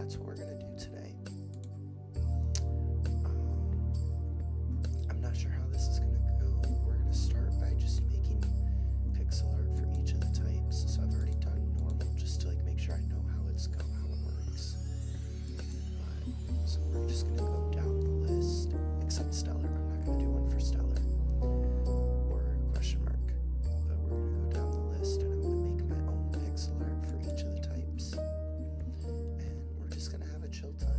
that's what we're gonna do today. I'm not sure how this is gonna go. We're gonna start by just making pixel art for each of the types. So I've already done normal just to like make sure I know how how it works. So we're just gonna go down the list, except stellar. I'm not gonna do one for stellar or question mark. But we're gonna go down the list and I'm gonna make my own pixel art for each of the types. And we're just gonna have a chill time.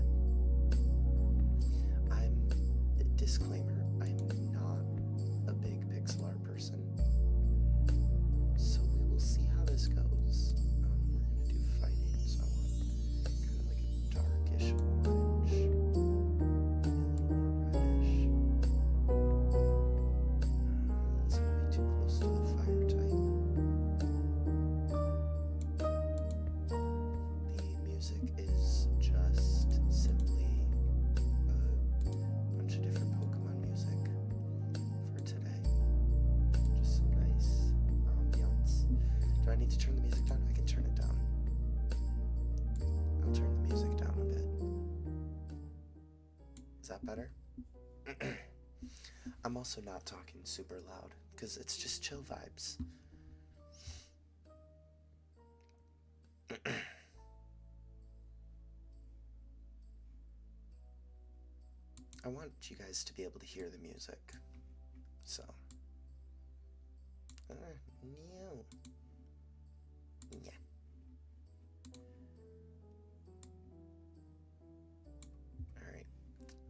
Disclaimer, I'm not a big pixel art person. So we will see how this goes. We're gonna do fighting, so I want kind of like a darkish orange, maybe a little more reddish. That's gonna be too close to the fire type. The music is just simply a bunch of different Pokemon music for today. Just some nice ambiance. Do I need to turn the music down? I can turn it down. I'll turn the music down a bit. Is that better? I'm also not talking super loud because it's just chill vibes. I want you guys to be able to hear the music. So. No. Yeah. Alright.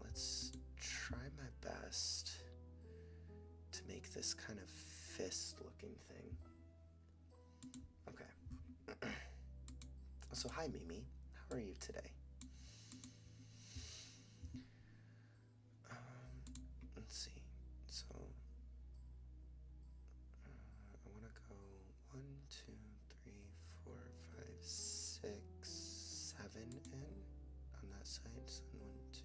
Let's try my best to make this kind of fist looking thing. Okay. So, hi Mimi. How are you today? Let's see. So, I want to go 1, 2, 3, 4, 5, 6, 7 in on that side. So 1, 2,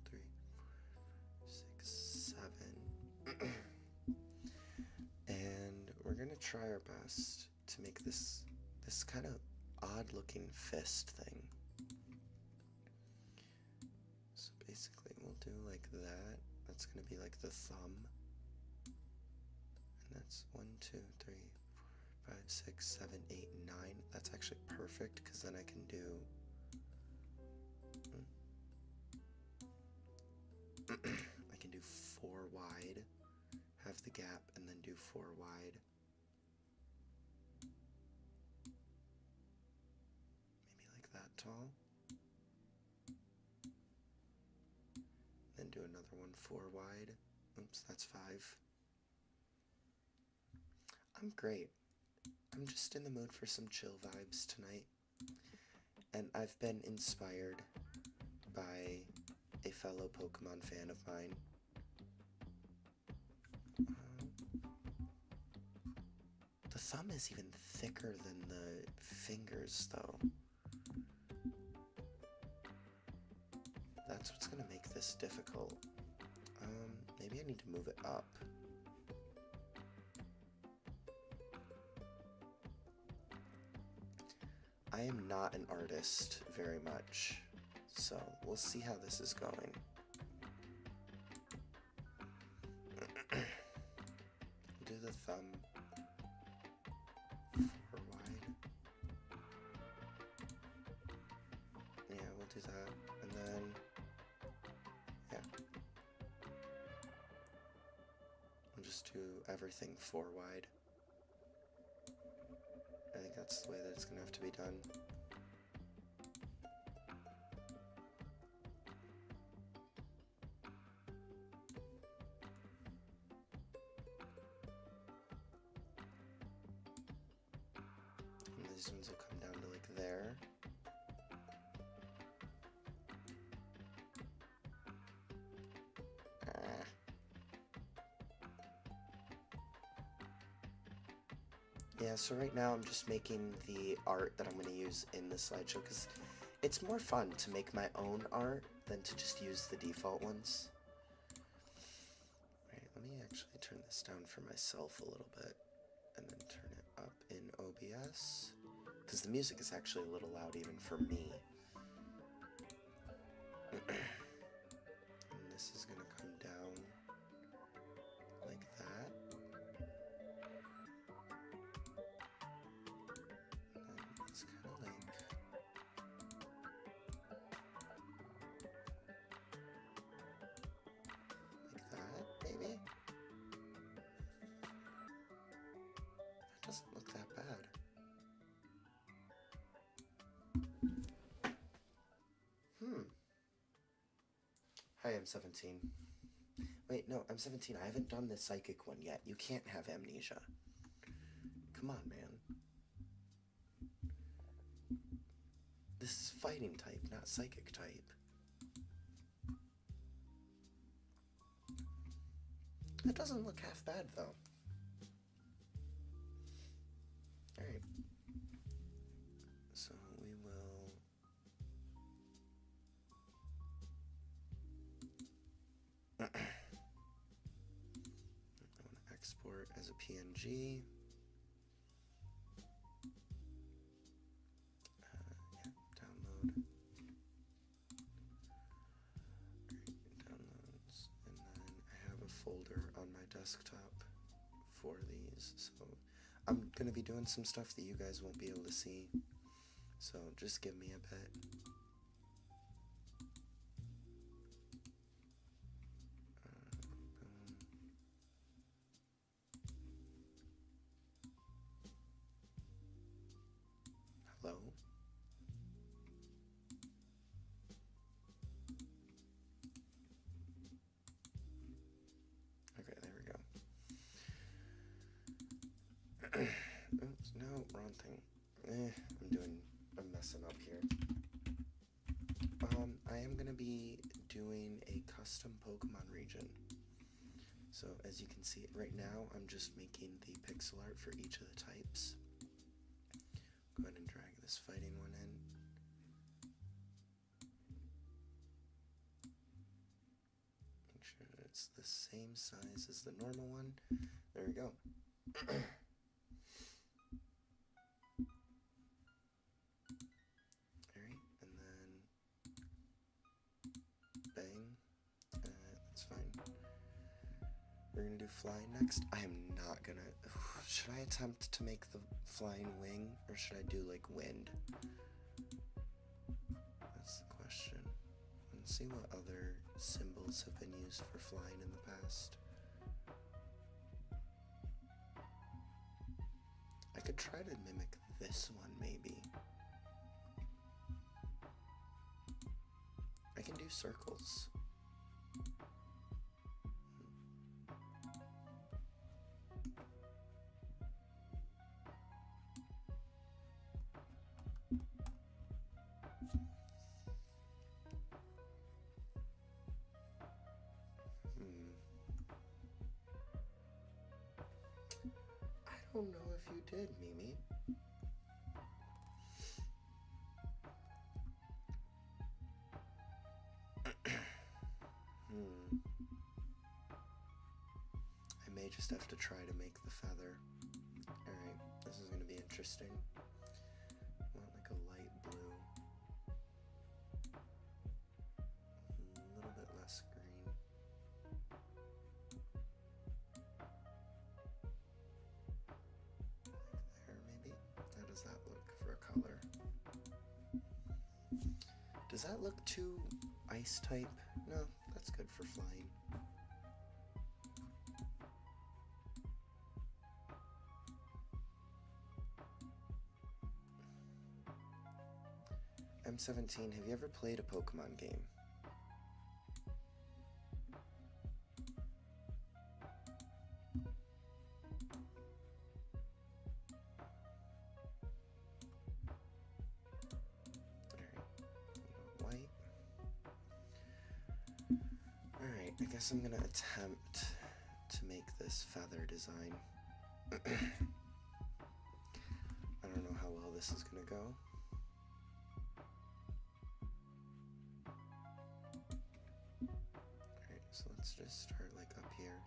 3, 4, 6, 7. And we're gonna try our best to make this kind of odd looking fist thing. So basically we'll do like that. That's gonna be like the thumb. And that's 1, 2, 3, 4, 5, 6, 7, 8, 9. That's actually perfect because then I can do I can do 4 wide, have the gap, and then do 4 wide. Maybe like that tall. Then do another one 4 wide. Oops, that's 5. I'm great. I'm just in the mood for some chill vibes tonight. And I've been inspired by a fellow Pokemon fan of mine. The thumb is even thicker than the fingers, though. That's what's gonna make this difficult. Maybe I need to move it up. I am not an artist very much, so we'll see how this is going. Do the thumb 4 wide. Yeah, we'll do that, and then yeah, we'll just do everything 4 wide. I think that's the way that it's gonna have to be done. And these ones will come down to like there. Yeah, so right now I'm just making the art that I'm going to use in the slideshow because it's more fun to make my own art than to just use the default ones. Right, let me actually turn this down for myself a little bit and then turn it up in OBS because the music is actually a little loud even for me. Hi, I'm 17. Wait, no, I'm 17. I haven't done the psychic one yet. You can't have amnesia. Come on, man. This is fighting type, not psychic type. That doesn't look half bad, though. Alright. So we will... I want to export as a PNG. Yeah, download. Alright, downloads. And then I have a folder on my desktop for these, so I'm going to be doing some stuff that you guys won't be able to see, so just give me a bit. Hello? Okay, there we go. Oops, no, wrong thing. I'm messing up here. I am going to be doing a custom Pokemon region. So as you can see right now, I'm just making the pixel art for each of the types. Go ahead and drag this fighting one in. Make sure that it's the same size as the normal one. There we go. Alright, and then bang. That's fine. We're gonna do flying next. I am not gonna... Should I attempt to make the flying wing, or should I do like wind? That's the question. Let's see what other symbols have been used for flying in the past. I could try to mimic this one, maybe. I can do circles. I don't know if you did, Mimi. I may just have to try to make the feather. Alright, this is going to be interesting. I want like a light blue. A little bit less green. There, maybe? How does that look for a color? Does that look too ice type? No, that's good for flying. I'm 17. Have you ever played a Pokemon game? White. Alright, I guess I'm gonna attempt to make this feather design. I don't know how well this is gonna go. Alright, so let's just start like up here.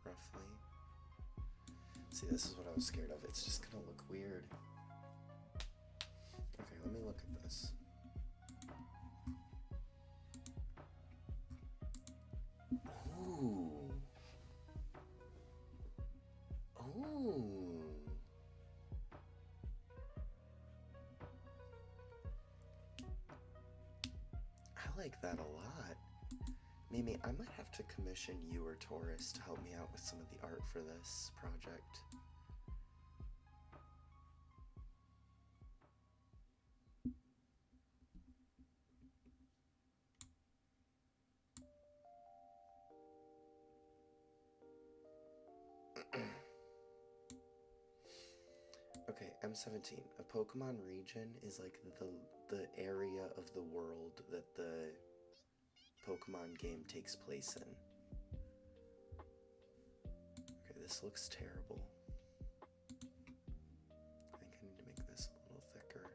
Roughly. See, this is what I was scared of. It's just gonna look weird. Okay, let me look at this. Ooh. Ooh. I like that a lot. Mimi, I might have to commission you or Taurus to help me out with some of the art for this project. Okay, M17. A Pokemon region is like the area of the world that the Pokemon game takes place in. Okay, this looks terrible. I think I need to make this a little thicker.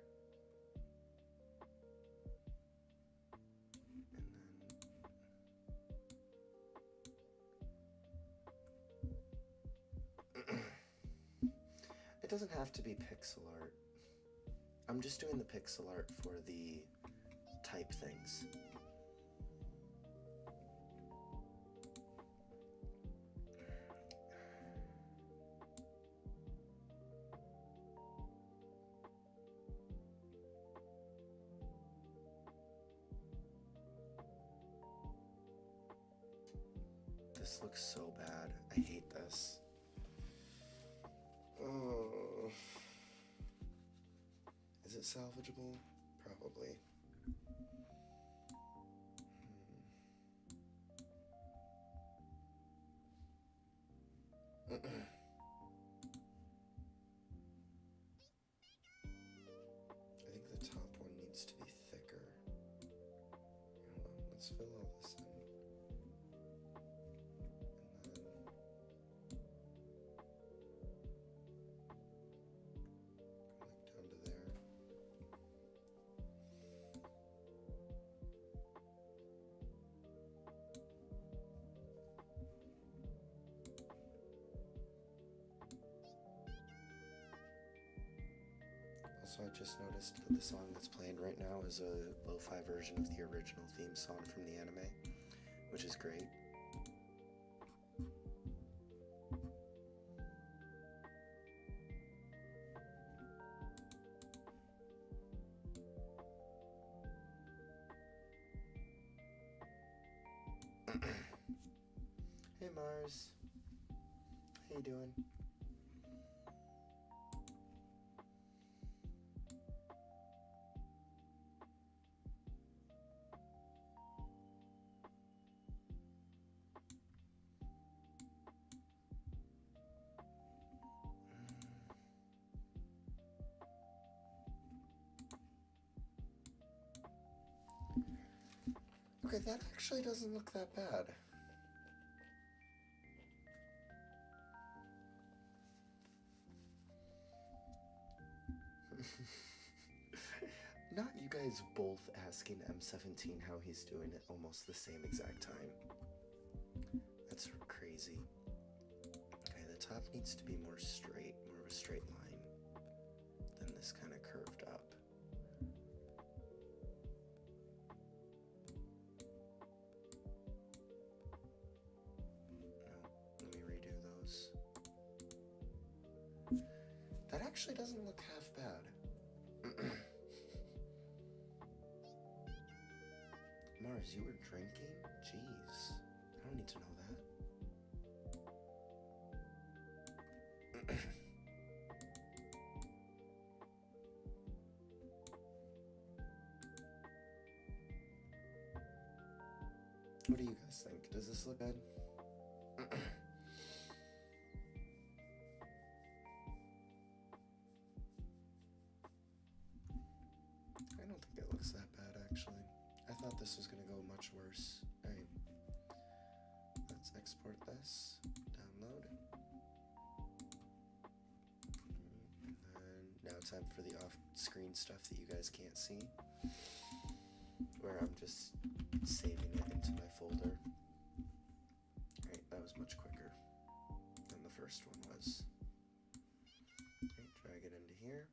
And then... It doesn't have to be pixel art. I'm just doing the pixel art for the type things. This looks so bad. I hate this. Oh. Is it salvageable? Probably. I think the top one needs to be thicker. Hold on, let's fill all this in. Also, I just noticed that the song that's playing right now is a lo-fi version of the original theme song from the anime, which is great. Hey Mars, how you doing? Okay, that actually doesn't look that bad. Not you guys both asking M17 how he's doing at almost the same exact time. That's crazy. Okay, the top needs to be more straight, more of a straight line than this kind of curved up. No, let me redo those. That actually doesn't look half bad. Mars, you were drinking? Jeez, I don't need to know that. What do you guys think? Does this look good? I don't think it looks that bad, actually. I thought this was going to go much worse. Alright. Let's export this. Download. And then now time for the off-screen stuff that you guys can't see, where I'm just saving it into my folder. Alright, that was much quicker than the first one was. Alright, drag it into here.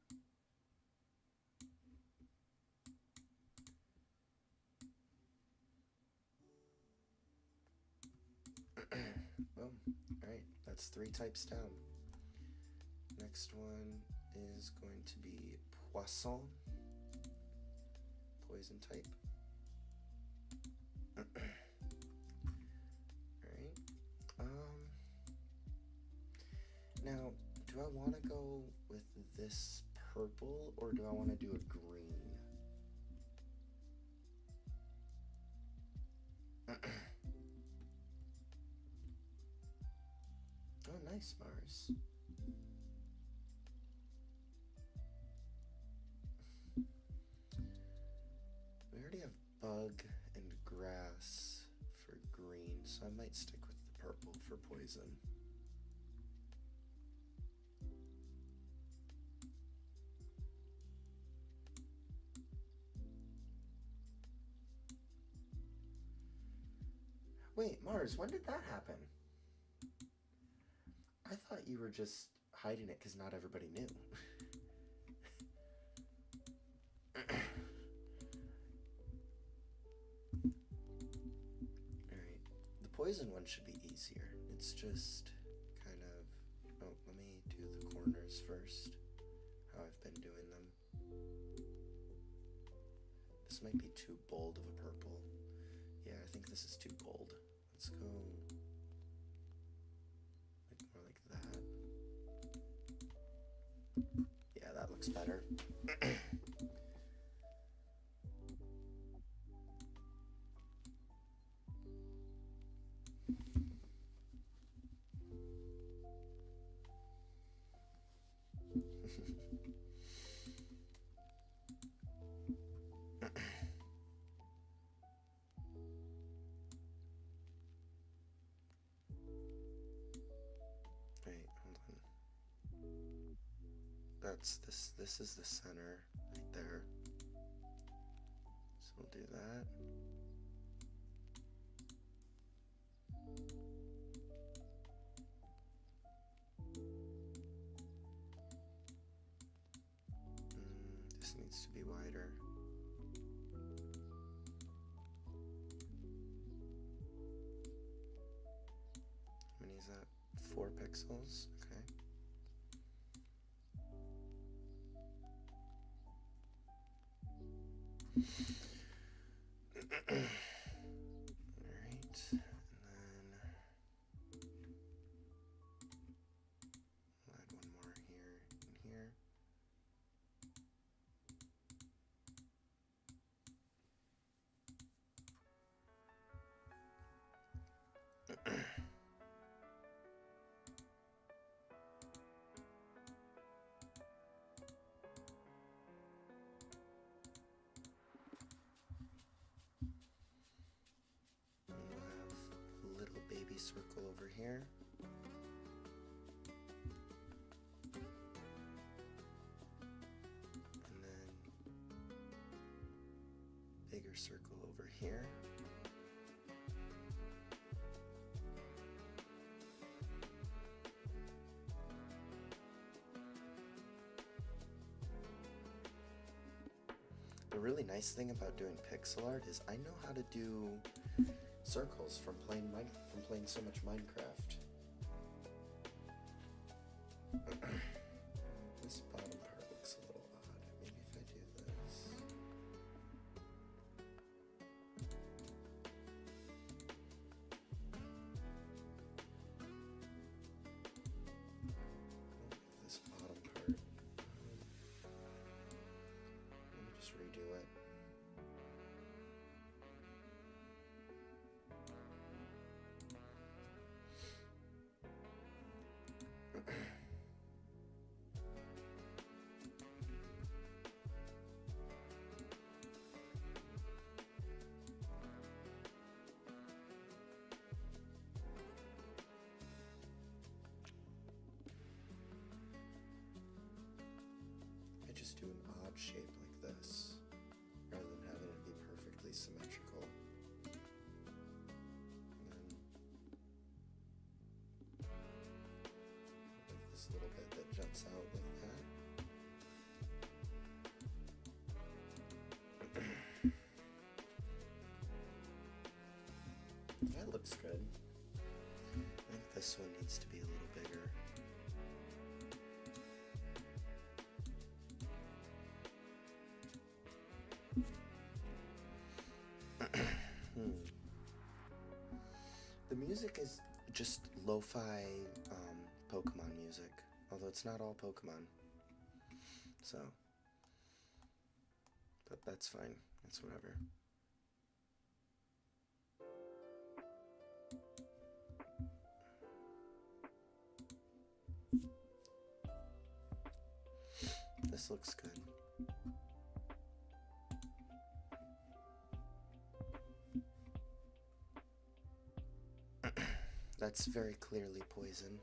Boom. Alright, that's 3 types down. Next one is going to be Poisson, poison type. Alright. Now, do I want to go with this purple or do I want to do a green? Oh, nice, Mars. We already have bug and grass for green, so I might stick with the purple for poison. Wait, Mars, when did that happen? I thought you were just hiding it because not everybody knew. Alright, the poison one should be easier. It's just kind of... Oh, let me do the corners first, how I've been doing them. This might be too bold of a purple. Yeah, I think this is too bold. Let's go more like that. Yeah, that looks better. Wait, hold on. That's this is the center right there. So we'll do that. This needs to be wider. How many is that? 4 pixels, okay. Alright, and then we'll add one more here and here. Baby circle over here. And then bigger circle over here. The really nice thing about doing pixel art is I know how to do circles from playing so much Minecraft. This bottom part looks a little odd. Maybe if I do this. This bottom part. Let me just redo it. I just do an odd shape like this, rather than having it be perfectly symmetrical. And then like this little bit that juts out like that. That looks good. I think this one needs to be a little bigger. music is just lo-fi Pokemon music, although it's not all Pokemon. So, but that's fine. It's whatever. This looks good. That's very clearly poison.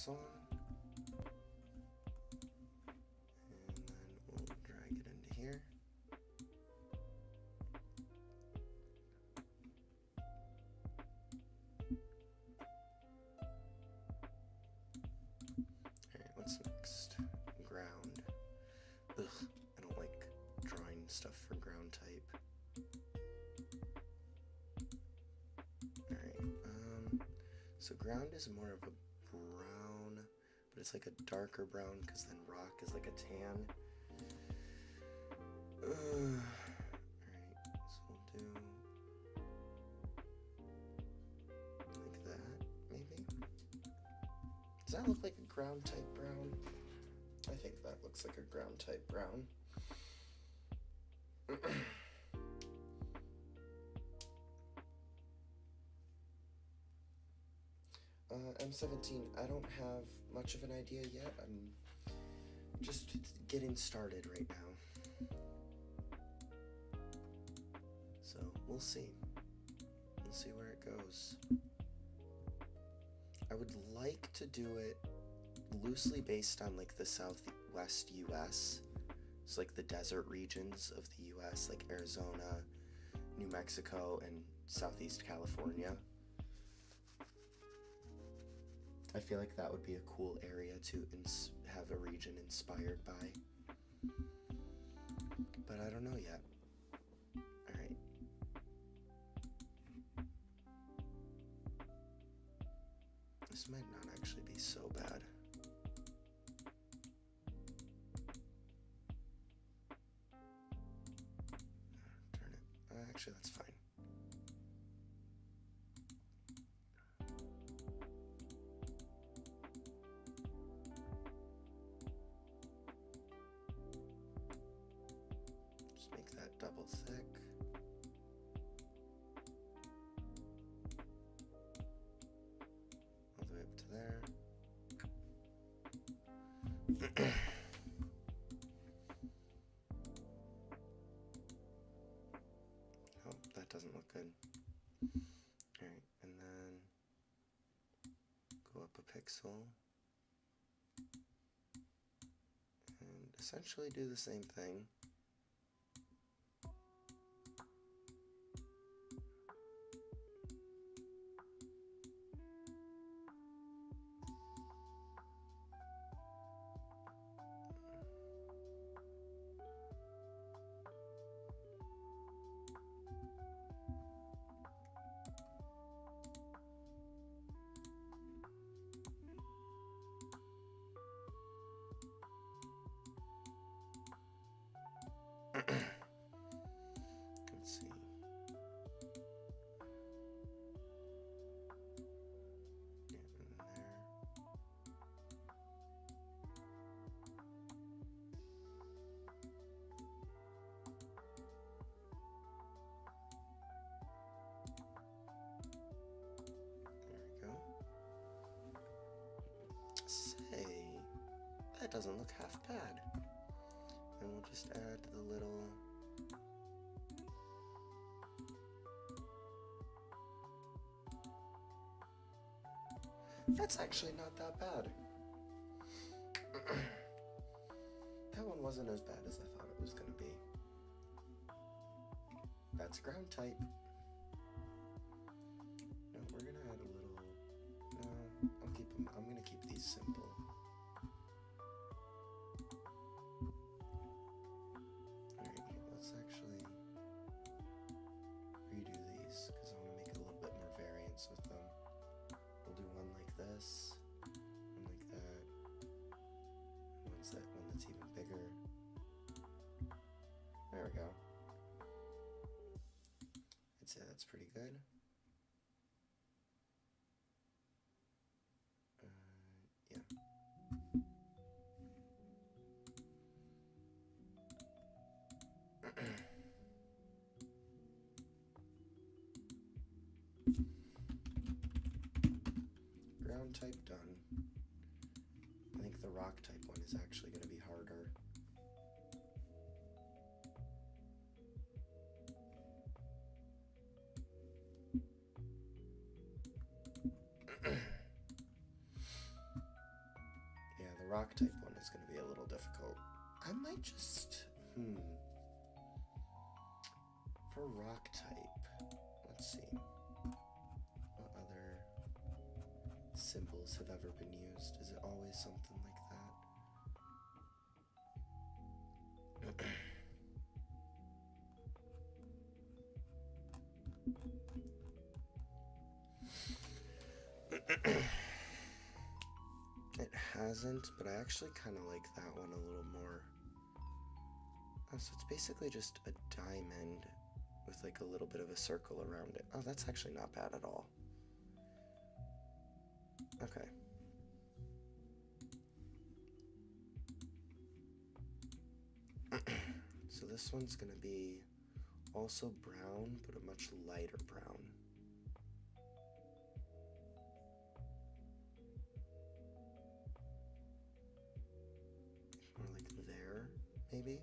On. And then we'll drag it into here. Alright, what's next? Ground. Ugh, I don't like drawing stuff for ground type. Alright, so ground is more of a brown, but it's like a darker brown because then rock is like a tan. Alright, so we'll do like that, maybe? Does that look like a ground type brown? I think that looks like a ground type brown. M17, I don't have much of an idea yet. I'm just getting started right now. So we'll see. We'll see where it goes. I would like to do it loosely based on like the southwest US. So like the desert regions of the US, like Arizona, New Mexico, and Southeast California. I feel like that would be a cool area to have a region inspired by. But I don't know yet. Alright. This might not actually be so bad. Turn it. Actually, that's fine. Double thick. All the way up to there. Oh, that doesn't look good. Alright, and then go up a pixel. And essentially do the same thing. Let's see. Yeah, in there. There we go. Say, that doesn't look half bad. And we'll just add the little That's actually not that bad. That one wasn't as bad as I thought it was going to be. That's ground type. No, we're going to add a little... No, I'll keep them. I'm going to keep these simple. Alright, let's actually... go. I'd say that's pretty good. Yeah. Ground type done. I think the rock type one is actually going to be harder. Yeah, the rock type one is going to be a little difficult. I might just, for rock type, let's see. What other symbols have ever been used? Is it always something like that? It hasn't, but I actually kind of like that one a little more. Oh, so it's basically just a diamond with like a little bit of a circle around it. Oh, that's actually not bad at all. Okay. So this one's going to be also brown, but a much lighter brown. More like there, maybe?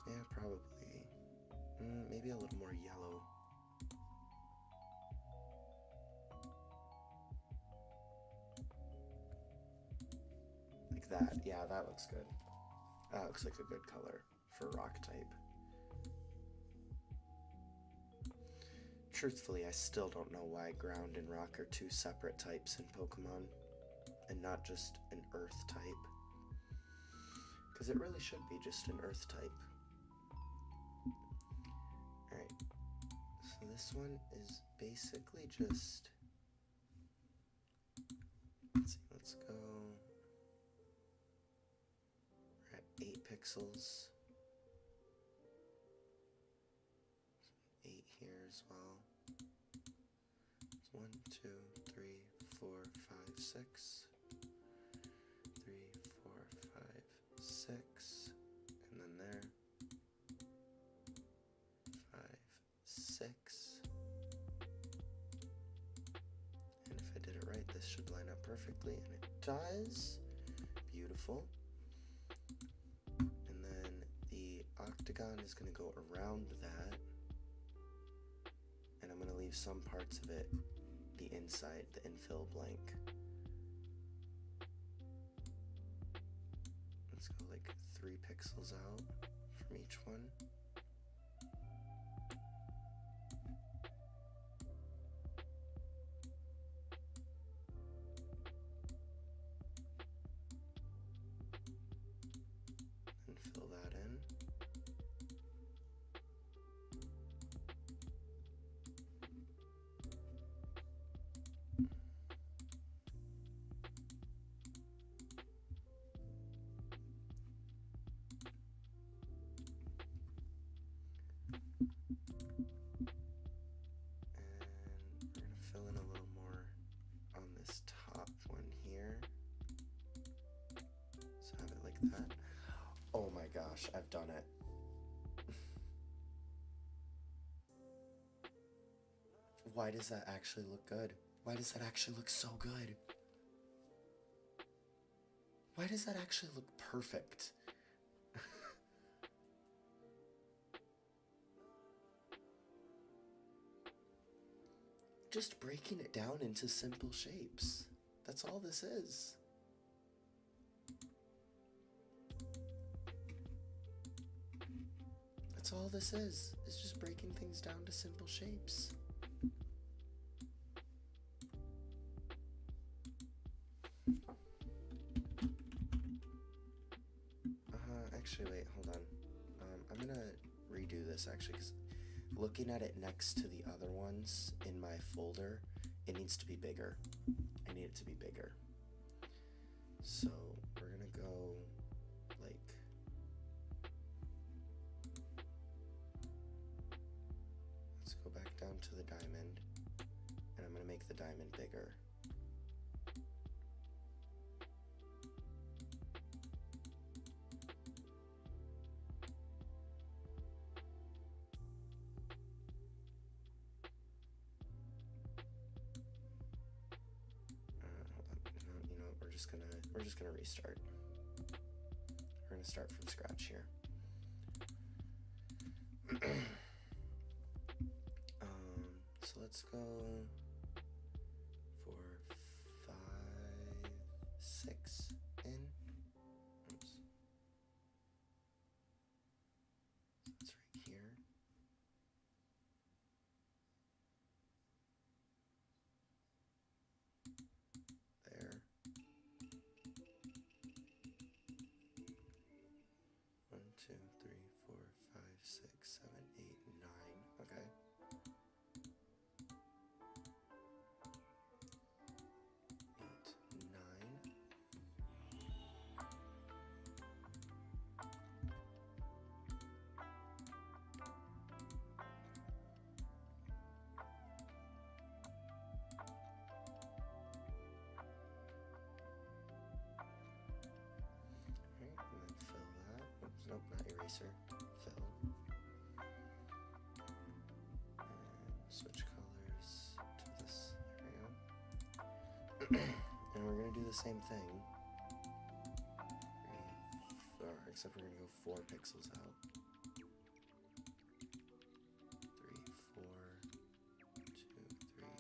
Yeah, probably. Maybe a little more yellow. Like that. Yeah, that looks good. That looks like a good color for rock type. Truthfully, I still don't know why ground and rock are two separate types in Pokemon and not just an earth type. Because it really should be just an earth type. Alright, so this one is basically just, let's go, we're at 8 pixels, 8 here as well. It's 1, 2, 3, 4, 5, 6, 3, 4, 5, 6, and then there, 5, 6, and if I did it right, this should line up perfectly, and it does. Beautiful. And then the octagon is going to go around that, and I'm going to leave some parts of it, the inside, the infill blank. Let's go like 3 pixels out from each one. And fill that in. Fill in a little more on this top one here. So have it like that. Oh my gosh, I've done it. Why does that actually look good? Why does that actually look so good? Why does that actually look perfect? Just breaking it down into simple shapes. That's all this is. That's all this is. It's just breaking things down to simple shapes. Actually, wait, hold on. I'm gonna redo this actually, because looking at it next to the other ones in my folder, it needs to be bigger. I need it to be bigger. So we're gonna go like let's go back down to the diamond, and I'm gonna make the diamond bigger. We're just gonna restart. We're gonna start from scratch here. So let's go for 5, 6 in. Oops. So that's right here. There. 1, 2, 3, 4, 5, 6, 7, 8, 9. Okay. 8, 9. Right, and then fill that. Oops, nope, not eraser. Fill. And switch colors to this. There we go. And we're gonna do the same thing. Except we're gonna go 4 pixels out. 3, 4, 2, 3, 4,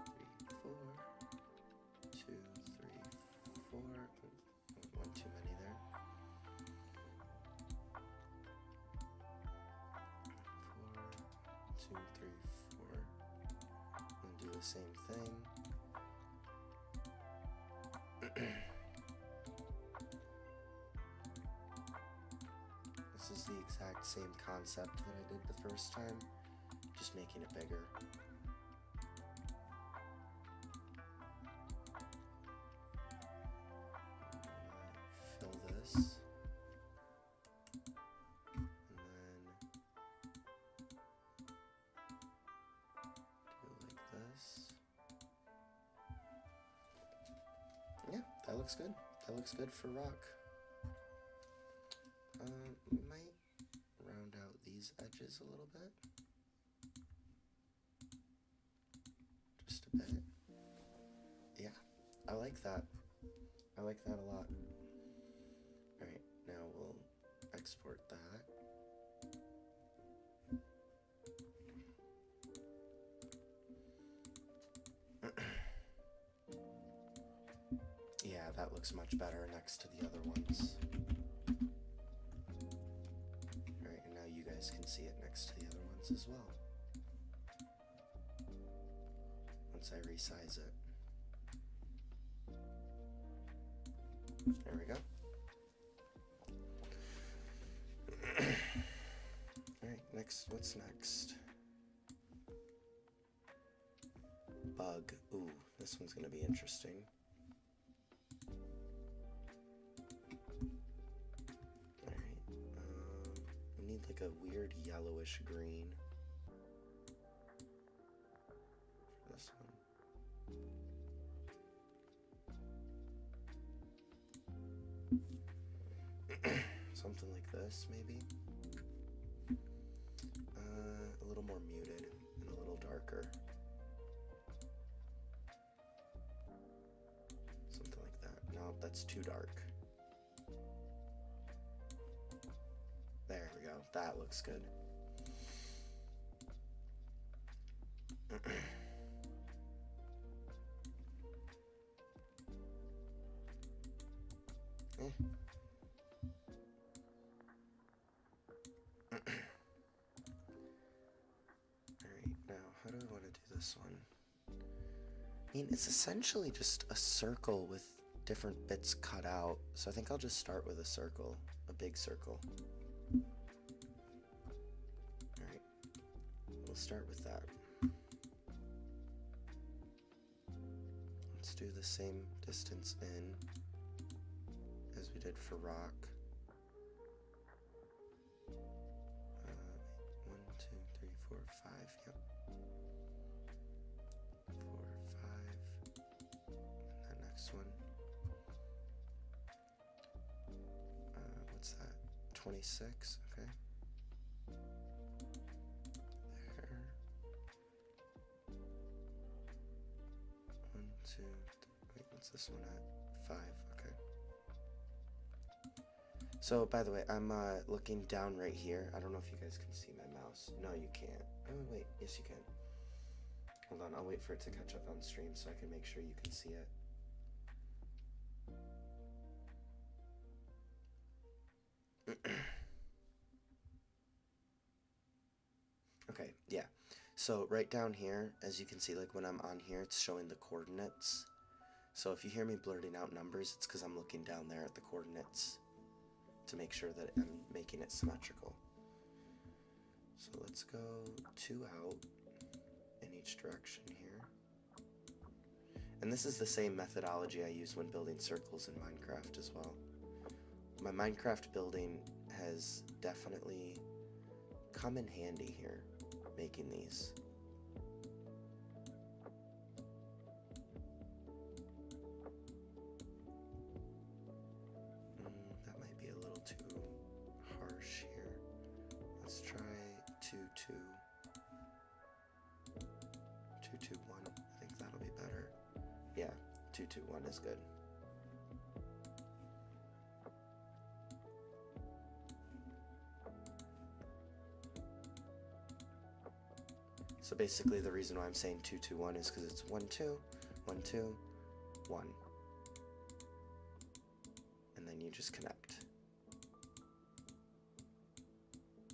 3, 4, 2, 3, 4. One too many there. 4, 2, 3, 4. And do the same thing. This is the exact same concept that I did the first time, just making it bigger. Fill this, and then do like this. Yeah, that looks good. That looks good for rock. We might round out these edges a little bit. Just a bit. Yeah, I like that. I like that a lot. Alright, now we'll export that. Yeah, that looks much better next to the other ones. Alright, and now you guys can see it next to the other ones as well. Once I resize it. There we go. Alright, next, what's next? Bug. Ooh, this one's gonna be interesting. Like a weird yellowish green for this one. Something like this, maybe. A little more muted and a little darker. Something like that. No, that's too dark. There we go. That looks good. Alright, now how do I want to do this one? I mean, it's essentially just a circle with different bits cut out, so I think I'll just start with a circle, a big circle. Alright, we'll start with that. Let's do the same distance in as we did for rock. 1, 2, 3, 4, 5. Yep. 4, 5. And that next one. What's that? 26. Okay. There. 1, 2, 3. Wait, what's this one at? 5. Okay. So, by the way, I'm looking down right here. I don't know if you guys can see my mouse. No, you can't. Oh, wait. Yes, you can. Hold on. I'll wait for it to catch up on stream so I can make sure you can see it. Okay, yeah. So right down here, as you can see, like when I'm on here, it's showing the coordinates. So if you hear me blurting out numbers, it's because I'm looking down there at the coordinates to make sure that I'm making it symmetrical. So let's go 2 out in each direction here. And this is the same methodology I use when building circles in Minecraft as well. My Minecraft building has definitely come in handy here, making these. That might be a little too harsh here. Let's try 2, 2. 2, 2, 1. I think that'll be better. Yeah, 2, 2, 1 is good. So basically the reason why I'm saying 2, 2, 1 is because it's 1, 2, 1, 2, 1. And then you just connect.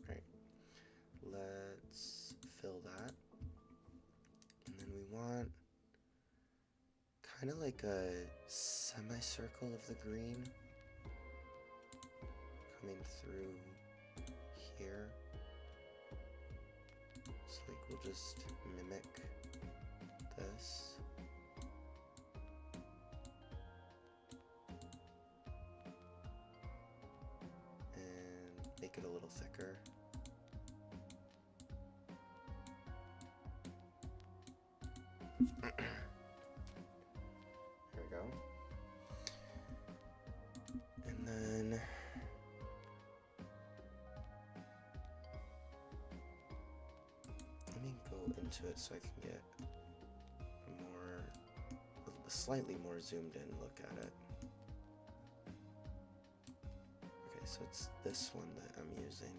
Right. Let's fill that. And then we want kind of like a semicircle of the green coming through here. So like we'll just mimic this. And make it a little thicker. There we go. And then let me go into it so I can get a slightly more zoomed in look at it. Okay, so it's this one that I'm using.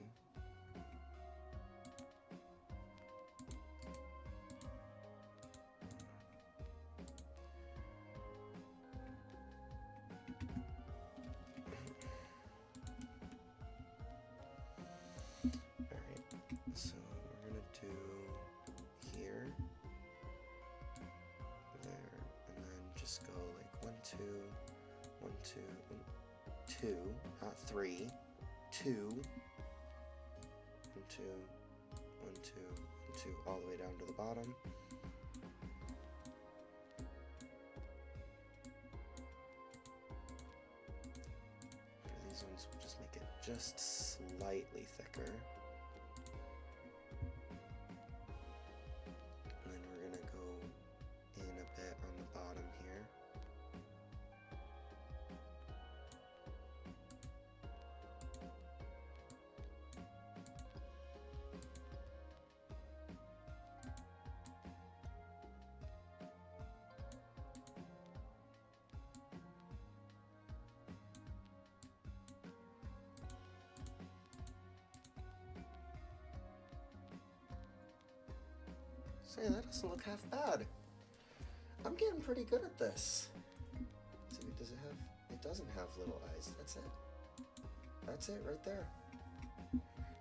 So we're gonna do here, there, and then just go like 1, 2, 1, 2, 2, not 3, 2, 1, 2, 1, 2, 1, 2, all the way down to the bottom. For these ones, we'll just make it just slightly thicker. Say, that doesn't look half bad. I'm getting pretty good at this. So does it have? It doesn't have little eyes. That's it. That's it right there.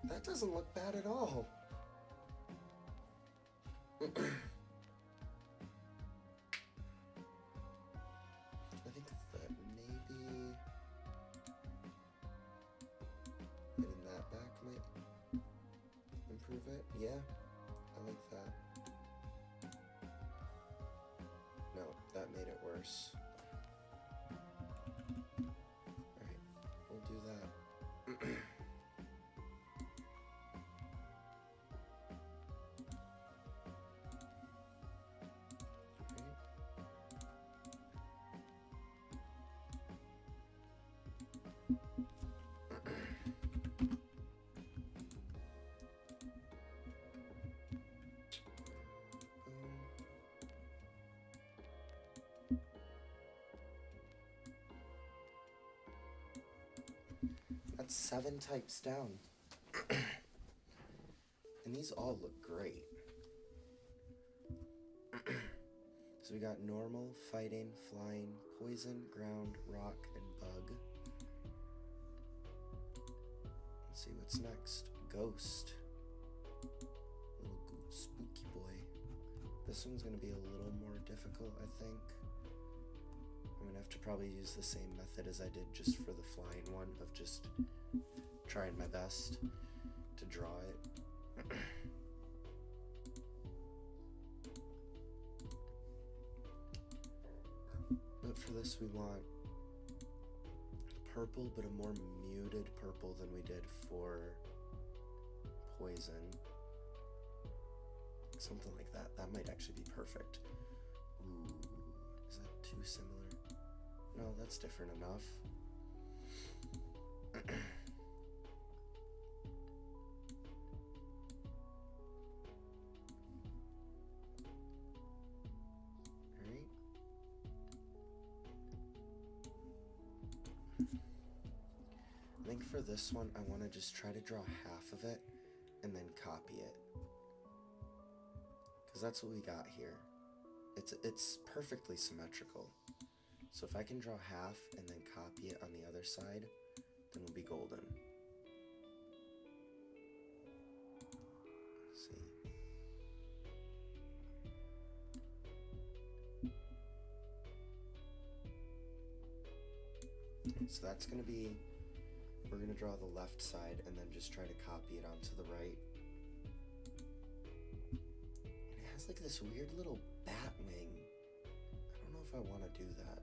That doesn't look bad at all. I think that maybe getting that back might improve it. Yeah, I like that. No, that made it worse. course. Alright, we'll do that. That's 7 types down. And these all look great. So we got normal, fighting, flying, poison, ground, rock, and bug. Let's see what's next. Ghost. Little spooky boy. This one's gonna be a little more difficult, I think. I'm gonna have to probably use the same method as I did just for the flying one, of just trying my best to draw it. But for this we want purple, but a more muted purple than we did for poison. Something like that. That might actually be perfect. Ooh, is that too similar? No, that's different enough. Alright. I think for this one, I want to just try to draw half of it and then copy it. Because that's what we got here. It's perfectly symmetrical. So if I can draw half and then copy it on the other side, then we'll be golden. Let's see. So that's going to be, we're going to draw the left side and then just try to copy it onto the right. And it has like this weird little bat wing. I don't know if I want to do that.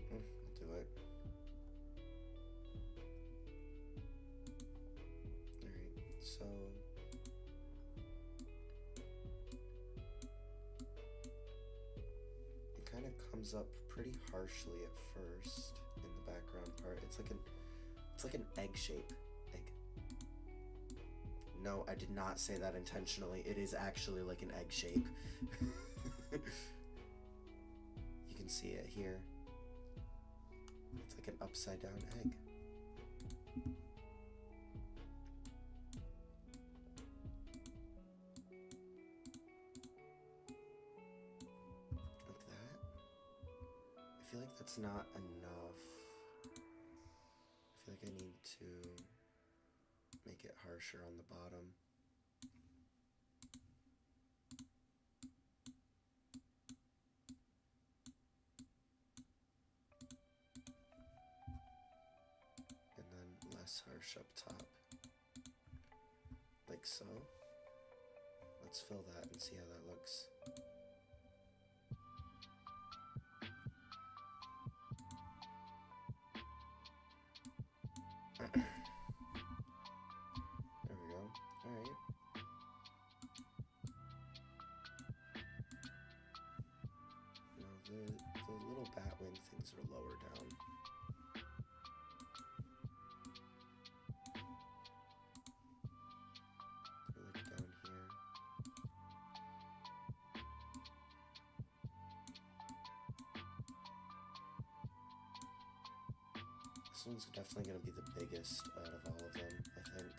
I'll do it. Alright, so it kind of comes up pretty harshly at first in the background part. It's like an egg shape. No, I did not say that intentionally. It is actually like an egg shape. You can see it here. It's like an upside down egg. Like that. I feel like that's not enough. I feel like I need to make it harsher on the bottom. And then less harsh up top. Like so. Let's fill that and see how that looks. There we go. Alright. Now the little bat wing things are lower down. They're like down here. This one's definitely going to be the biggest out of all of them, I think.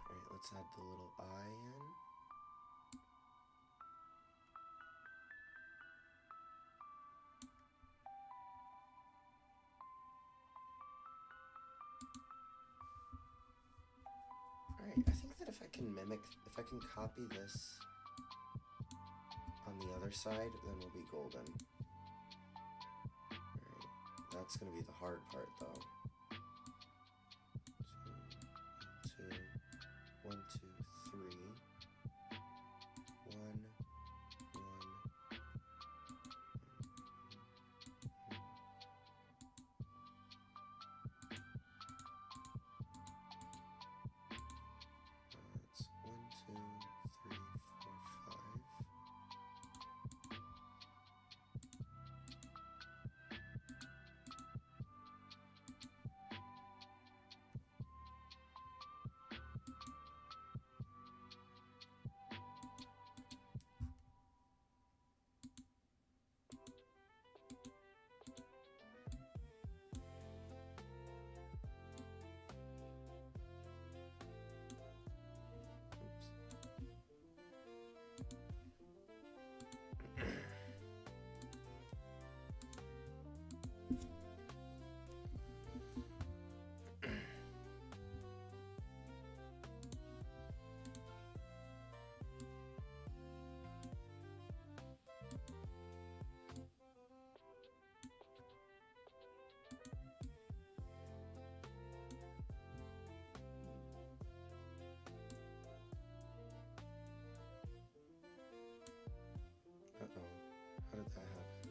Alright, let's add the little eye in. Alright, I think that if I can copy this on the other side, then we'll be golden. Alright, that's gonna be the hard part though. 1, 2, 3. 1, 1. That's 1, 2, 3, 4, 5. Uh-oh, how did that happen?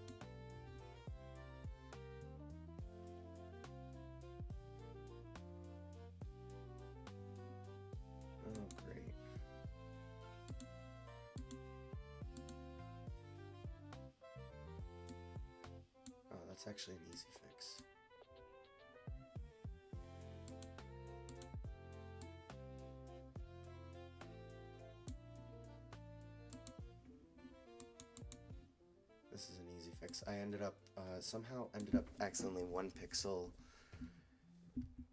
Oh, great. Oh, that's actually an easy fix. This is an easy fix. I somehow ended up accidentally 1 pixel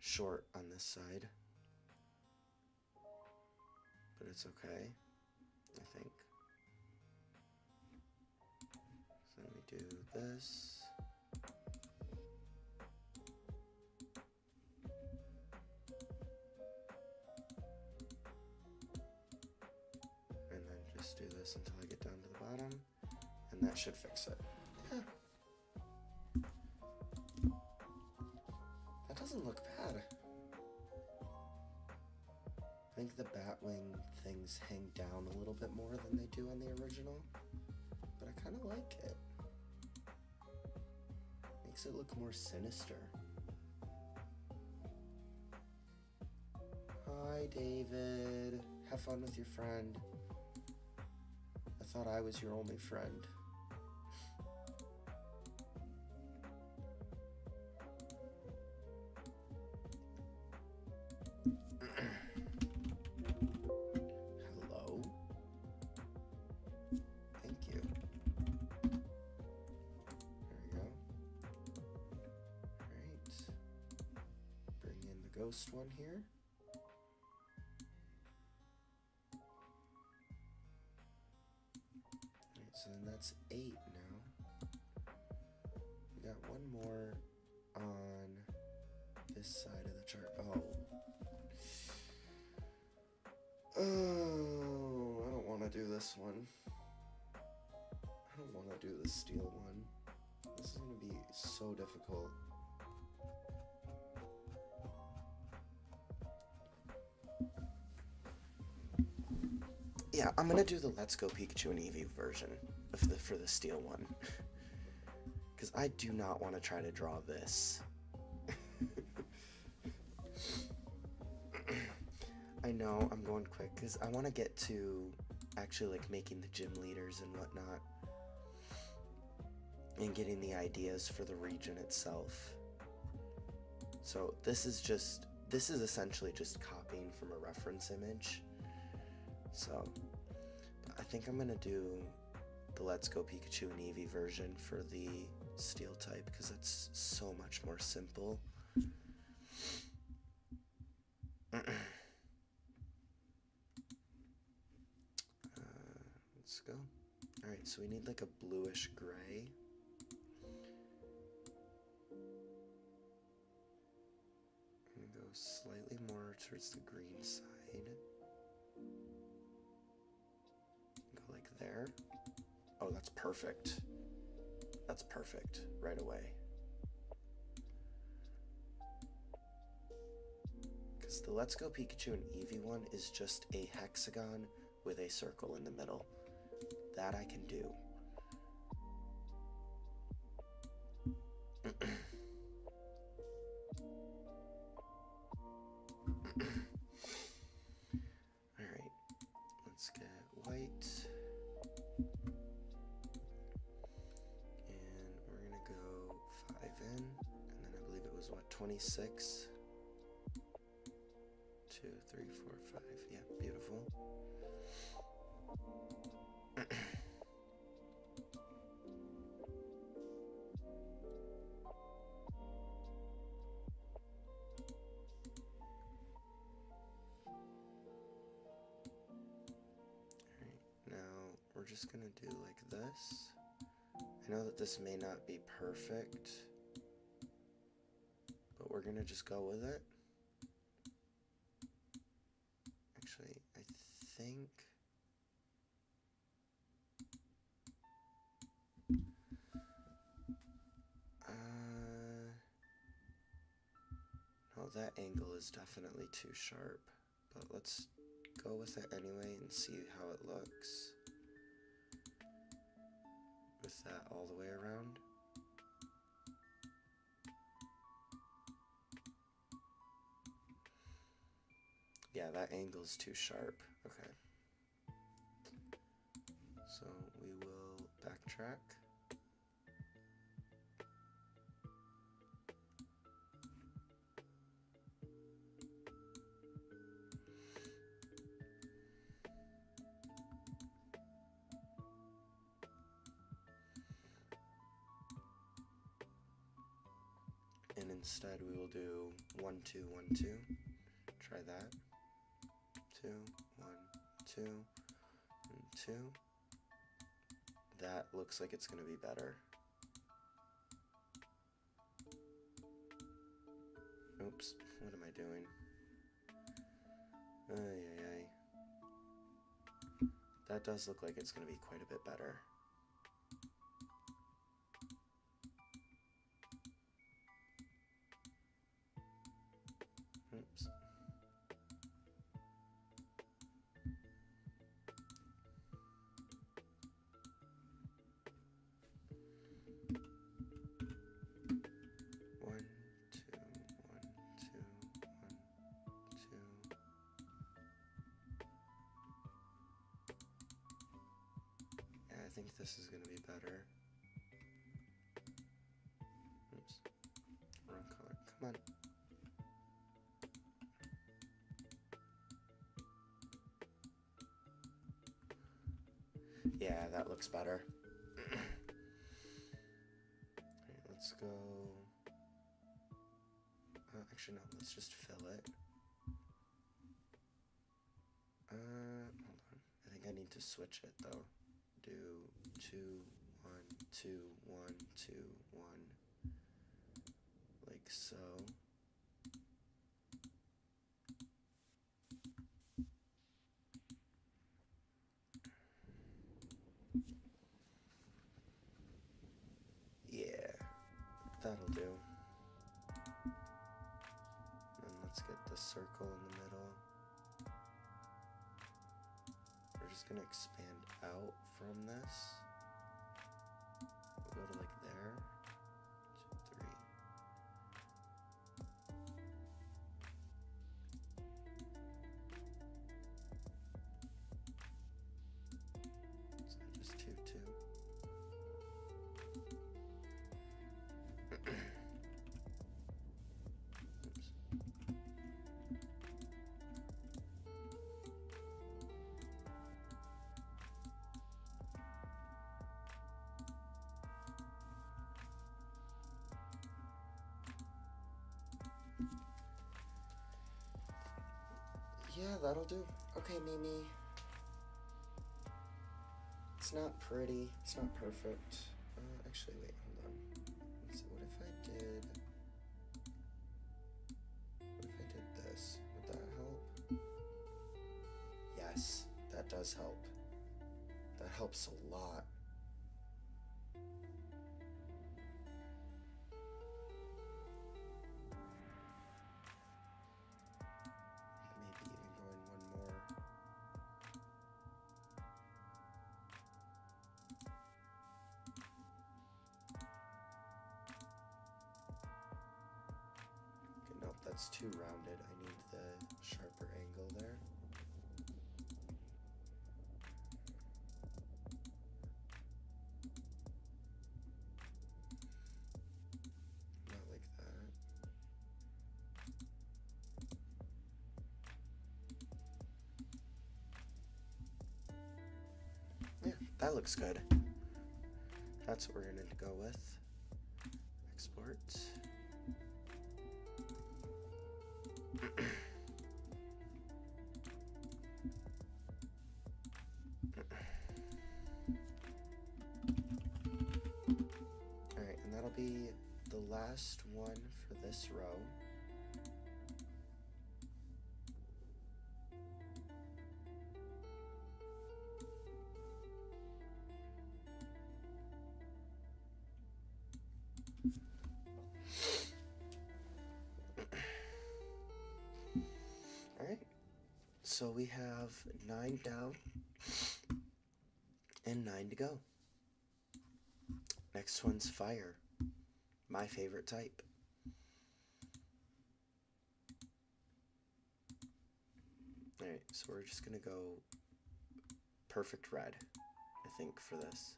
short on this side. But it's okay, I think. So then we do this. And then just do this until I get down to the bottom. And that should fix it. Yeah. That doesn't look bad. I think the Batwing things hang down a little bit more than they do on the original, but I kind of like it. Makes it look more sinister. Hi, David. Have fun with your friend. I thought I was your only friend. Hello? Thank you. There we go. Alright. Bring in the ghost one here. Alright, so then that's 8 now. We got one more on this side of the chart. Oh, I don't want to do this one. I don't want to do the steel one. This is going to be so difficult. Yeah, I'm going to do the Let's Go Pikachu and Eevee version for the steel one. Because I do not want to try to draw this. I know, I'm going quick because I want to get to actually like making the gym leaders and whatnot and getting the ideas for the region itself. So this is essentially just copying from a reference image. So I think I'm going to do the Let's Go Pikachu and Eevee version for the steel type because that's so much more simple. Let's go. Alright, so we need like a bluish gray. I'm going to go slightly more towards the green side. there. Oh, that's perfect. That's perfect right away. Because the Let's Go Pikachu and Eevee one is just a hexagon with a circle in the middle. That I can do. Alright, let's get white. And we're gonna go 5 in, and then I believe it was what, 26? 2, 3, 4, 5. Yeah, beautiful. Now we're just gonna do like this. I know that this may not be perfect, but we're gonna just go with it. Actually, I think no, that angle is definitely too sharp, but let's go with it anyway and see how it looks with that all the way around. Yeah, that angle's too sharp. Okay. So we will backtrack. And instead we will do 1, 2, 1, 2. Try that. 2, 1, 2, and 2. That looks like it's going to be better. Oops, what am I doing? Ay, ay, ay. That does look like it's going to be quite a bit better. Oops. One, two, 1, 2, 1, 2. Yeah, I think this is going to be better. Oops. Wrong color. Come on. Yeah, that looks better. Alright, let's go. Actually, no, let's just fill it. Hold on. I think I need to switch it though. Do 2, 1, 2, 1, 2, 1. Like so. Yeah, that'll do. And let's get the circle in the middle. We're just gonna expand out from this. We'll go to like there. 2, 3. So just 2, 2. Yeah, that'll do. Okay, Mimi. It's not pretty. It's not perfect. Actually, wait, hold on. Let's see, what if I did... What if I did this? Would that help? Yes, that does help. That helps a lot. Maybe even going one more. Okay, nope, that's too rounded. I need the sharper angle there. Not like that. Yeah, that looks good. That's what we're going to go with. Export. Alright, and that'll be the last one for this row. Alright, so we have 9 down and 9 to go. Next one's fire, my favorite type. Alright, so we're just gonna go perfect red, I think, for this.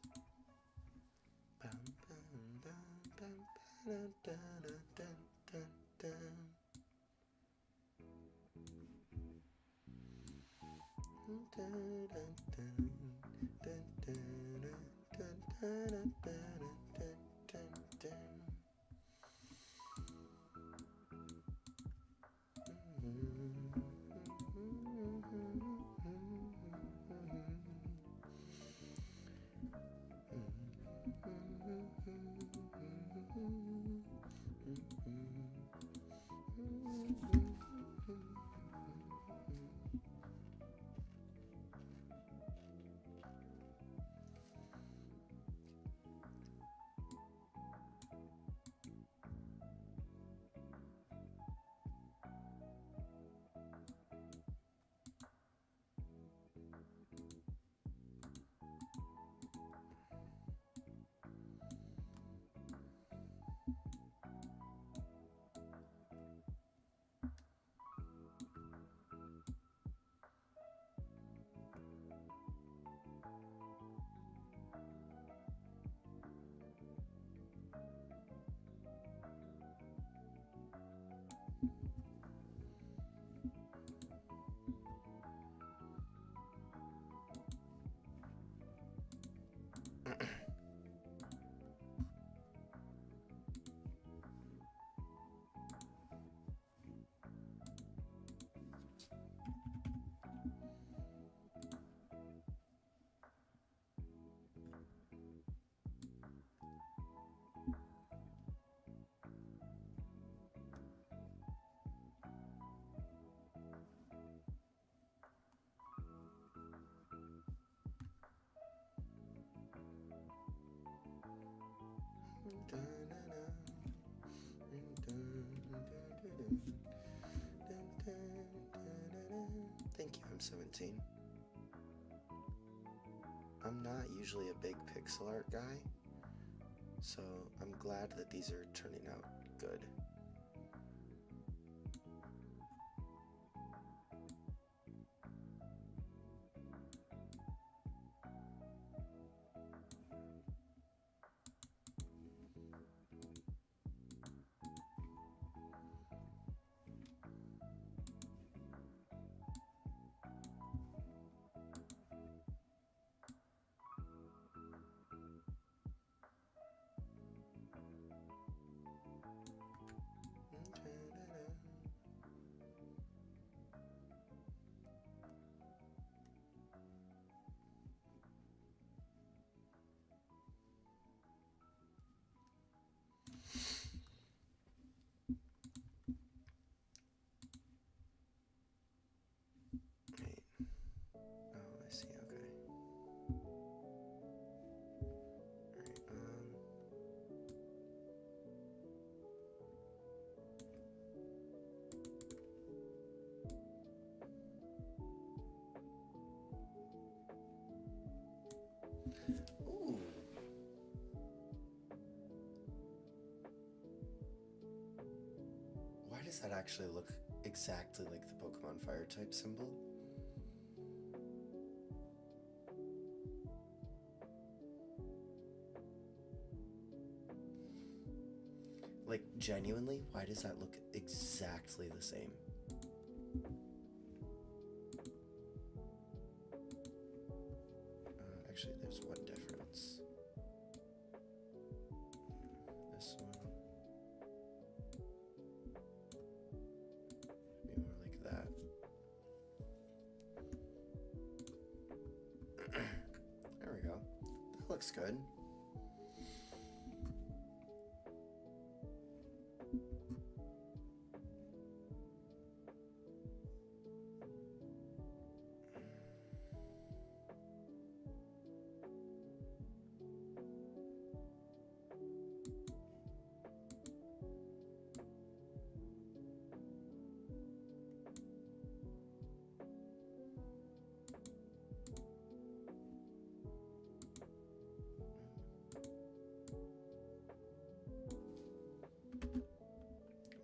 Thank you, I'm 17. I'm not usually a big pixel art guy, so I'm glad that these are turning out good. does that actually look exactly like the Pokemon Fire type symbol? Like, genuinely, why does that look exactly the same? Actually, there's one difference. This one. Maybe more like that. There we go. That looks good.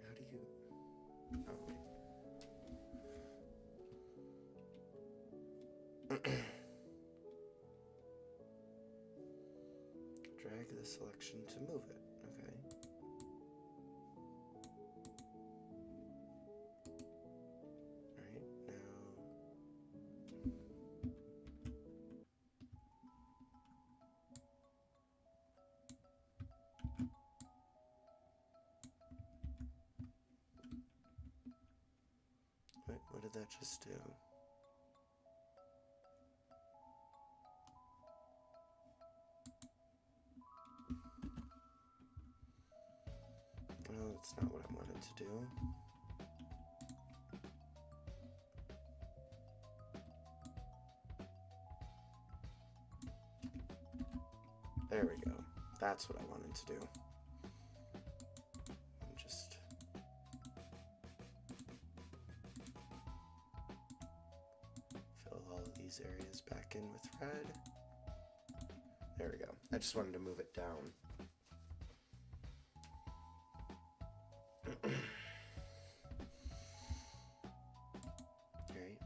How do you... Oh, wait. Drag the selection to move it. Okay. Alright, now... Wait, what did that just do? No, that's not what I wanted to do. There we go. That's what I wanted to do. Just... fill all of these areas back in with red. There we go. I just wanted to move it down. Alright.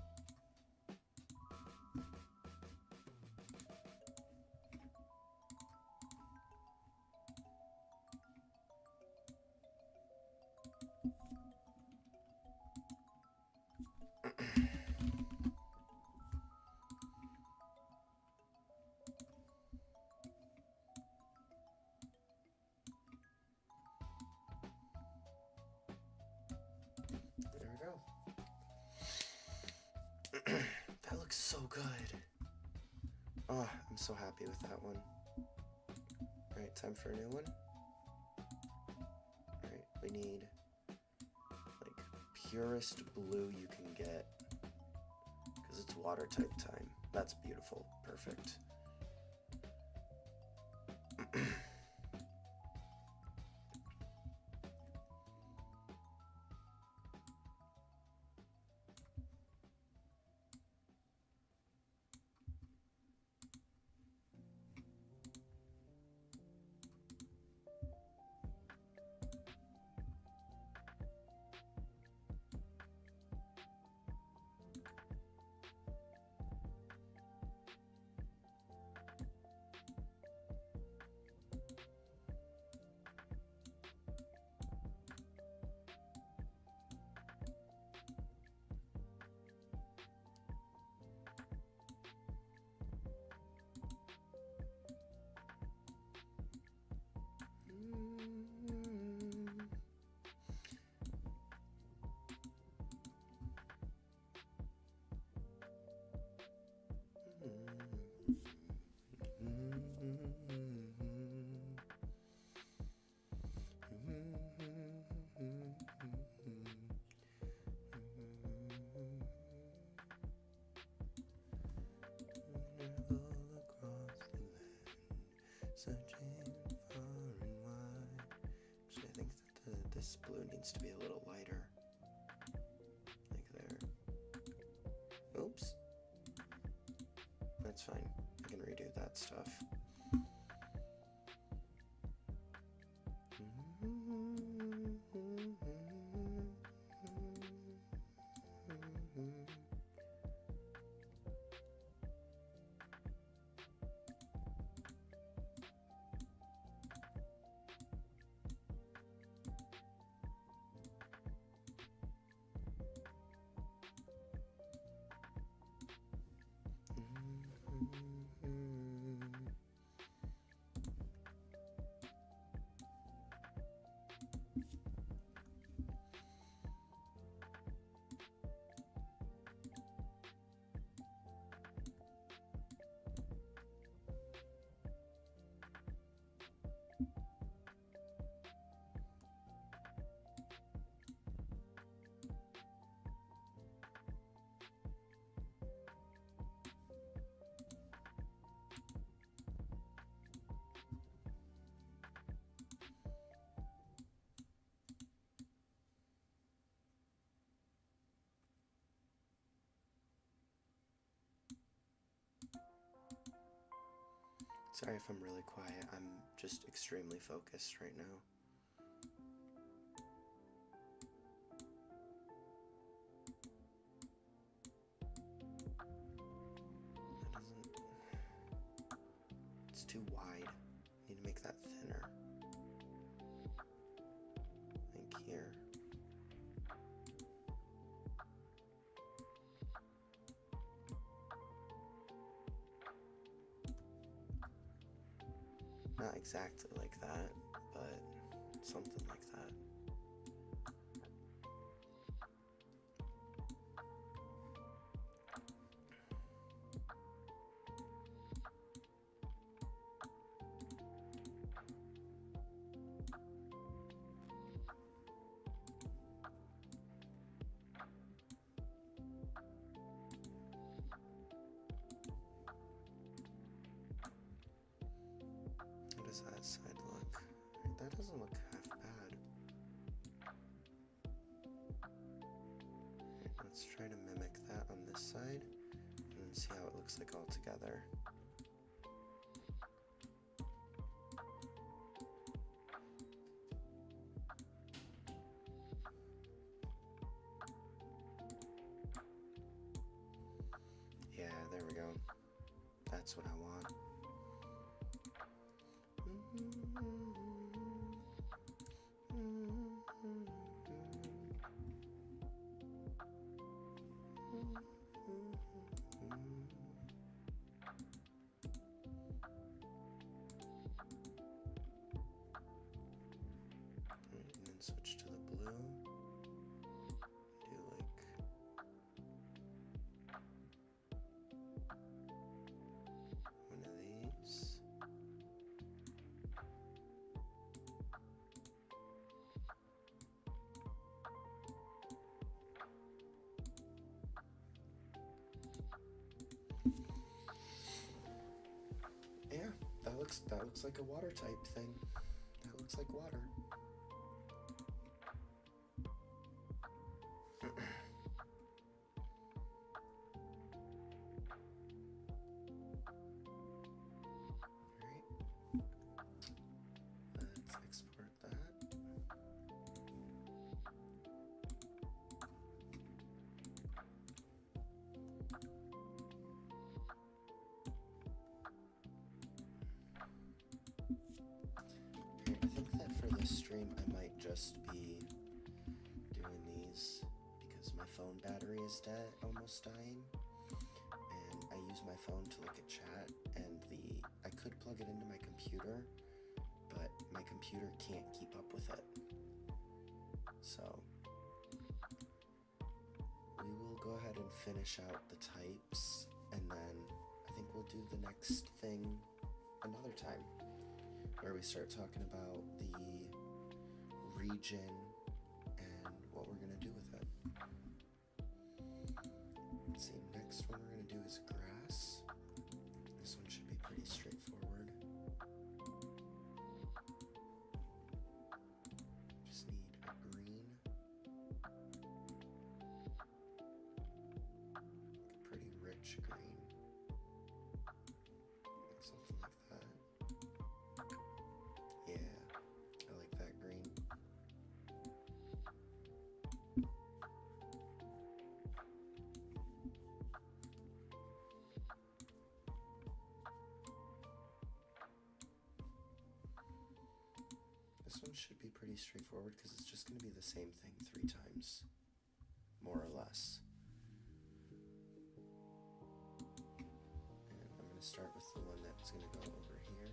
There we go. That looks so good. Oh, I'm so happy with that one. Alright, time for a new one. Alright, we need like purest blue you can get, because it's water type time. That's beautiful. Perfect. Searching far and wide. Actually, I think that this blue needs to be a little lighter. Like there. Oops. That's fine. I can redo that stuff. Sorry if I'm really quiet, I'm just extremely focused right now. It's too wide. Need to make that thinner. I think here. Not exactly like that, but something like that. How does that side look? That doesn't look half bad. Let's try to mimic that on this side and then see how it looks like all together. Yeah, there we go. That's what I want. And then switch to the blue. Do like one of these. Yeah, that looks like a water type thing. That looks like water. Let's export that. I think that for this stream I might just be doing these because my phone battery is almost dying, and I use my phone to look at chat, and I could plug it into my computer, but my computer can't keep up with it. So we will go ahead and finish out the types, and then I think we'll do the next thing another time, where we start talking about the region and what we're going to do with it. Let's see, next one we're going to do is grass. This one should be pretty straightforward. Just need a green. A pretty rich green. Like something like that. Yeah, I like that green. This one should be pretty straightforward because it's just going to be the same thing 3 times, more or less. And I'm going to start with the one that's going to go over here.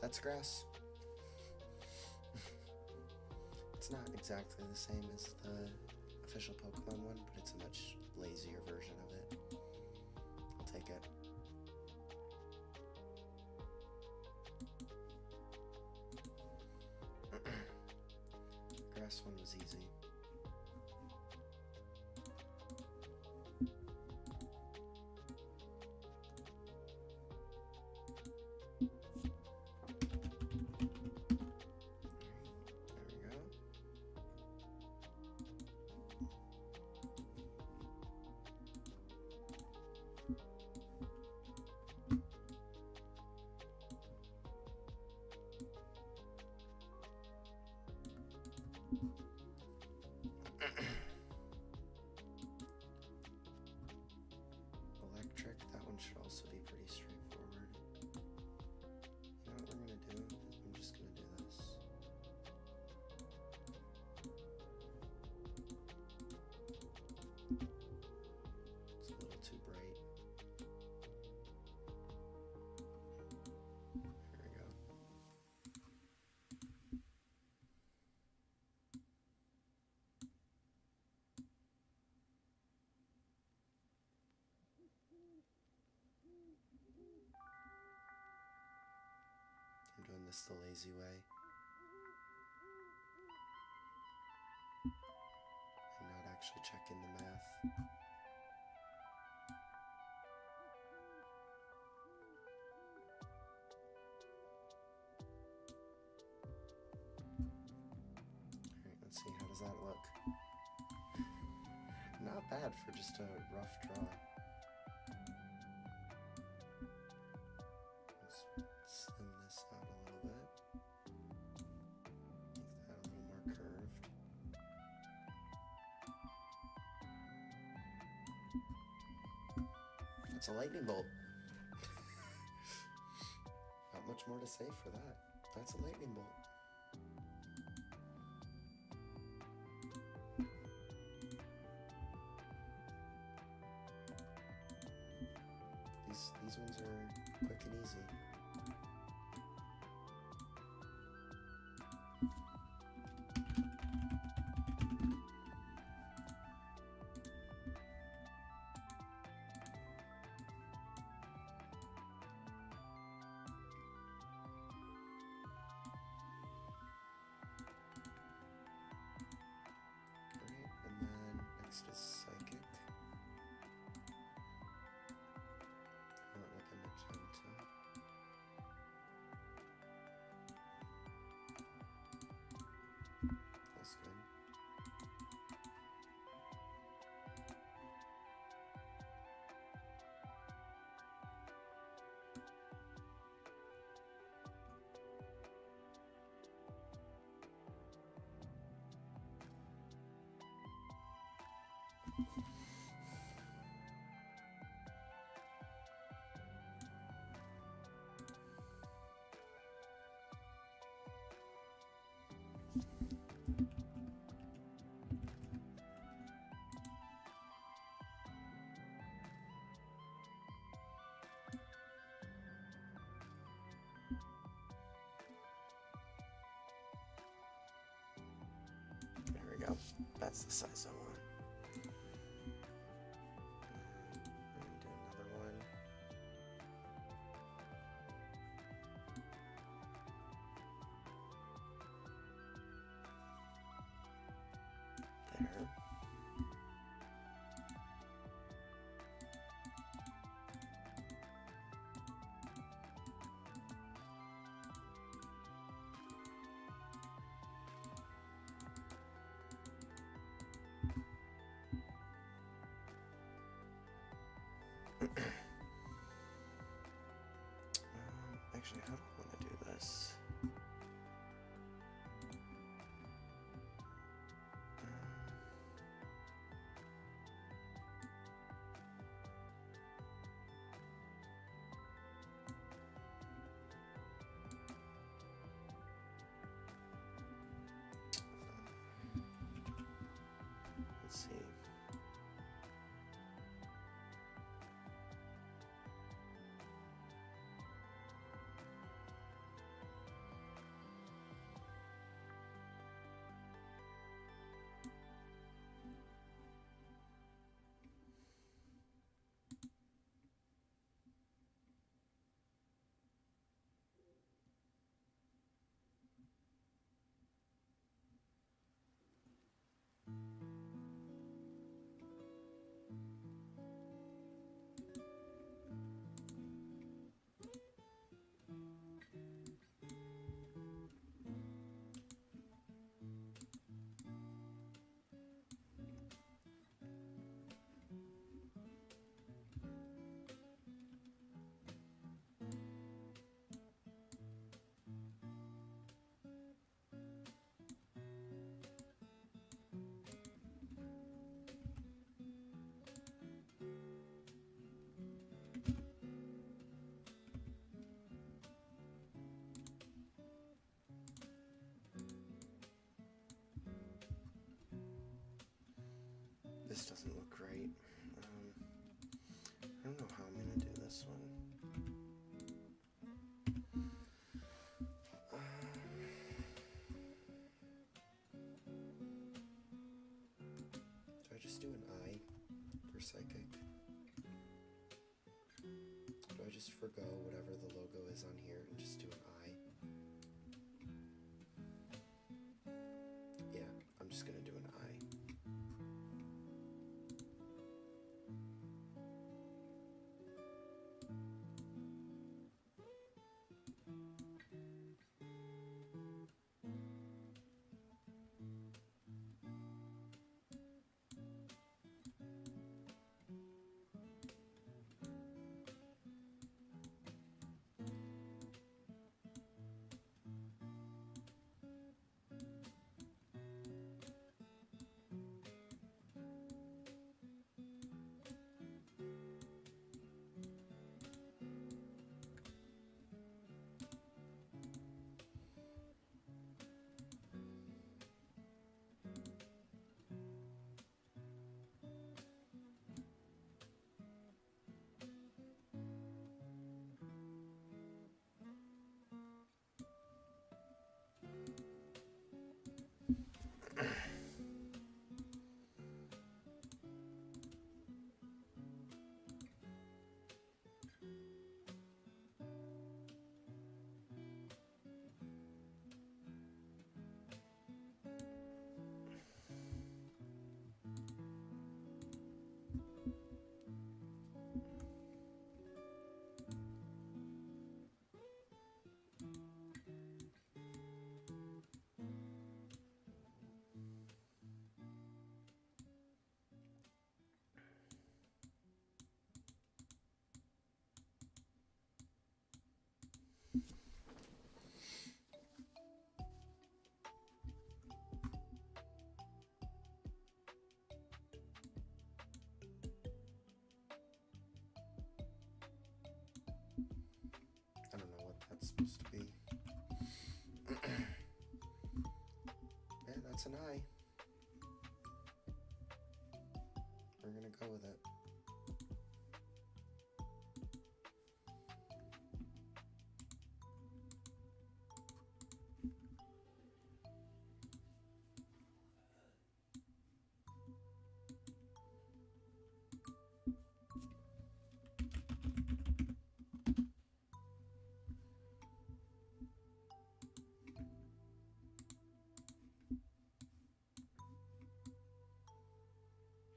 That's grass. It's not exactly the same as the official Pokemon one, but it's a much lazier version of it. I'll take it. Grass one was easy. Electric, that one should also be pretty straightforward. You know what we're gonna do? I'm just gonna do this. It's a little too bright. There we go. I'm doing this the lazy way. I'm not actually checking the math. Alright, let's see, how does that look? Not bad for just a rough draw. Let's slim this out a little bit. Make that a little more curved. That's a lightning bolt. Not much more to say for that. That's a lightning bolt. These ones are quick and easy. Great, and then next is psychic. I want like a magenta. That's good. There we go. That's the size I want. And do another one. There. Actually, how do I want to do this? this doesn't look right. I don't know how I'm gonna do this one. Do I just do an I for psychic? Do I just forgo whatever the logo is on here and just do an I? Yeah, I'm just gonna do an I. I don't know what that's supposed to be. Yeah, that's an I. We're gonna go with it.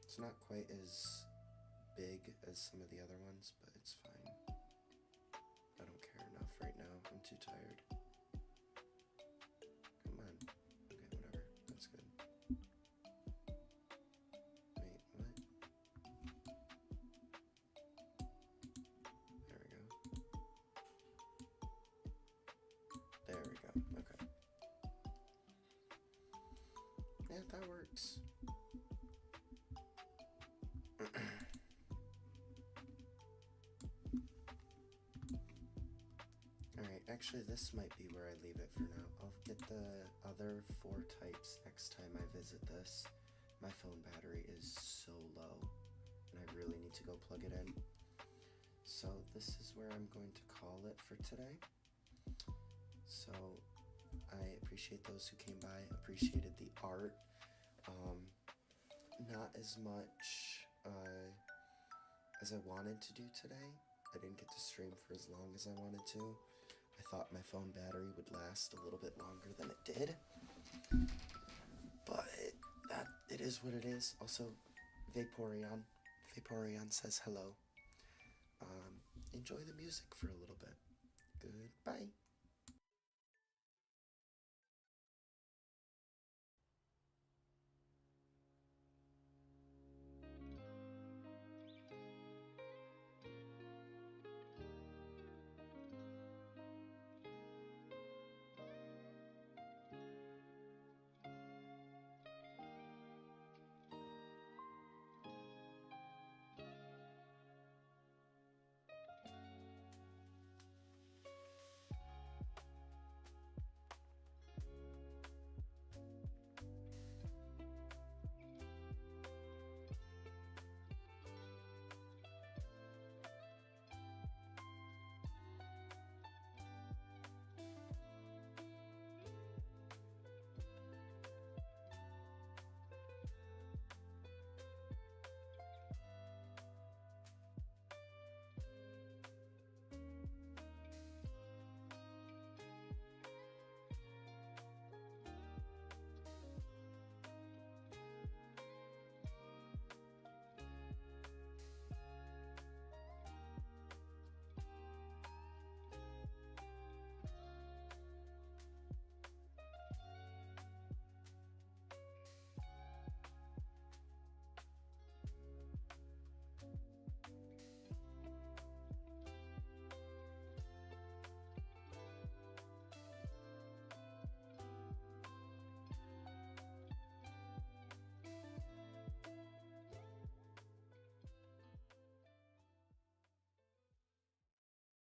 It's not quite as big as some of the other ones, but it's fine. I don't care enough right now. I'm too tired. Come on. Okay, whatever. That's good. Wait, what? There we go. There we go. Okay. Yeah, that works. Alright, actually this might be where I leave it for now. I'll get the other 4 types next time I visit this. My phone battery is so low, and I really need to go plug it in. So this is where I'm going to call it for today. So I appreciate those who came by, appreciated the art. Not as much as I wanted to do today. I didn't get to stream for as long as I wanted to. I thought my phone battery would last a little bit longer than it did. But it is what it is. Also, Vaporeon says hello. Enjoy the music for a little bit. Goodbye.